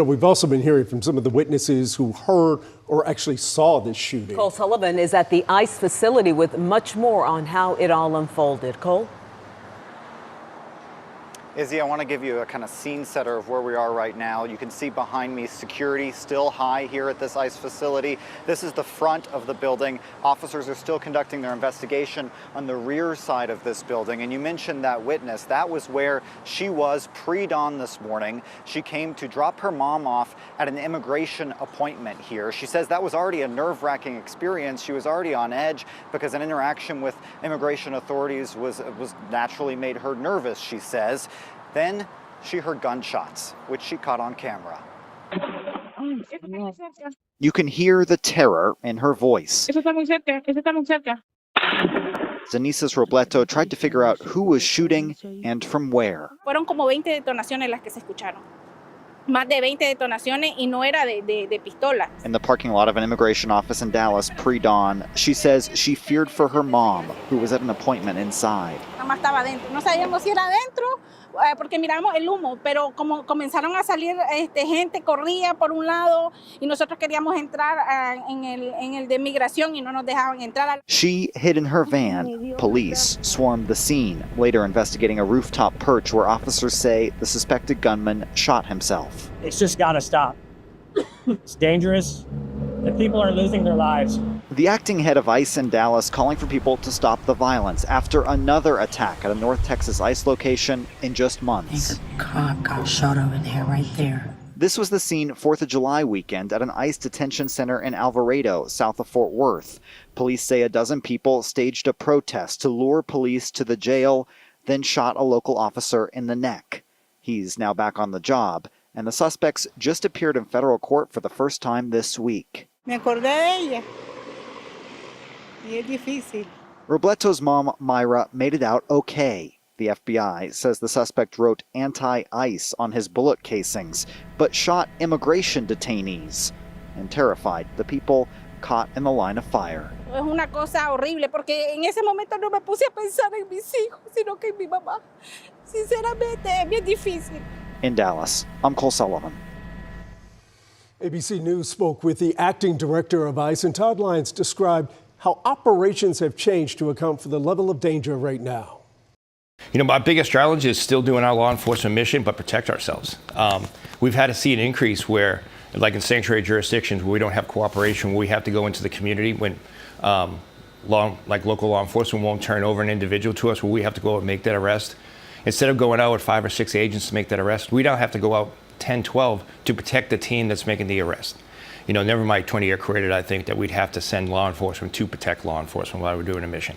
We've also been hearing from some of the witnesses who heard or actually saw this shooting. Cole Sullivan is at the ICE facility with much more on how it all unfolded. Cole? Izzy, I want to give you a kind of scene setter of where we are right now. You can see behind me security still high here at this ICE facility. This is the front of the building. Officers are still conducting their investigation on the rear side of this building. And you mentioned that witness. That was where she was pre-dawn this morning. She came to drop her mom off at an immigration appointment here. She says that was already a nerve-wracking experience. She was already on edge because an interaction with immigration authorities was naturally made her nervous, she says. Then she heard gunshots, which she caught on camera. You can hear the terror in her voice. Zenices Robleto tried to figure out who was shooting and from where. Fueron como 20 detonaciones las que se escucharon. Más de 20 detonaciones y no era de pistola. In the parking lot of an immigration office in Dallas pre-dawn, she says she feared for her mom, who was at an appointment inside. Mamá estaba adentro. No sabíamos si era adentro porque miramos el humo, pero como comenzaron a salir gente corría por un lado y nosotros queríamos entrar en el de migración y no nos dejaban entrar. She hid in her van. Police swarmed the scene, later investigating a rooftop perch where officers say the suspected gunman shot himself. It's just got to stop. It's dangerous. The people are losing their lives. The acting head of ICE in Dallas calling for people to stop the violence after another attack at a North Texas ICE location in just months. A cop got shot over there, right there. This was the scene 4th of July weekend at an ICE detention center in Alvarado, south of Fort Worth. Police say a dozen people staged a protest to lure police to the jail, then shot a local officer in the neck. He's now back on the job, and the suspects just appeared in federal court for the first time this week. Me acordé de ella. Y es difícil. Robleto's mom, Myra, made it out okay. The FBI says the suspect wrote anti-ICE on his bullet casings, but shot immigration detainees and terrified the people caught in the line of fire. Es una cosa horrible porque en ese momento no me puse a pensar en mis hijos, sino que en mi mamá. Sinceramente, es bien difícil. In Dallas, I'm Cole Sullivan. ABC News spoke with the acting director of ICE, and Todd Lyons described how operations have changed to account for the level of danger right now. You know, my biggest challenge is still doing our law enforcement mission, but protect ourselves. We've had to see an increase where, like in sanctuary jurisdictions, where we don't have cooperation, where we have to go into the community when local law enforcement won't turn over an individual to us, where we have to go and make that arrest. Instead of going out with 5 or 6 agents to make that arrest, we now have to go out 10, 12 to protect the team that's making the arrest. You know, never my 20-year career did I think that we'd have to send law enforcement to protect law enforcement while we're doing a mission.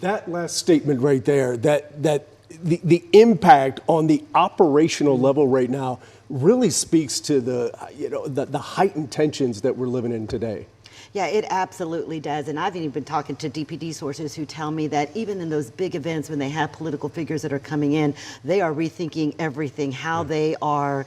That last statement right there, that the impact on the operational level right now really speaks to the heightened tensions that we're living in today. Yeah, it absolutely does. And I've even been talking to DPD sources who tell me that even in those big events when they have political figures that are coming in, they are rethinking everything, how they are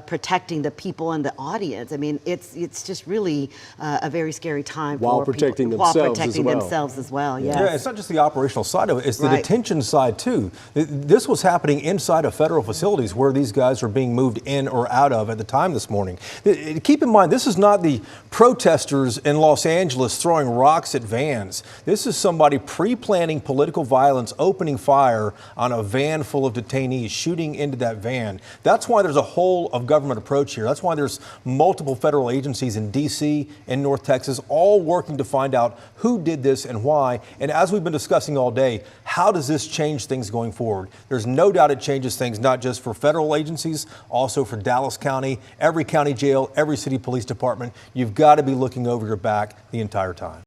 protecting the people and the audience. I mean, it's just really a very scary time while for protecting people, themselves while protecting themselves as well. Yes. Yeah, it's not just the operational side of it, it's the detention side too. This was happening inside of federal facilities where these guys are being moved in or out of at the time this morning. Keep in mind, this is not the protesters in Los Angeles throwing rocks at vans. This is somebody pre-planning political violence, opening fire on a van full of detainees, shooting into that van. That's why there's a whole of government approach here. That's why there's multiple federal agencies in D.C. and North Texas all working to find out who did this and why. And as we've been discussing all day, how does this change things going forward? There's no doubt it changes things, not just for federal agencies, also for Dallas County, every county jail, every city police department. You've got to be looking over your back the entire time.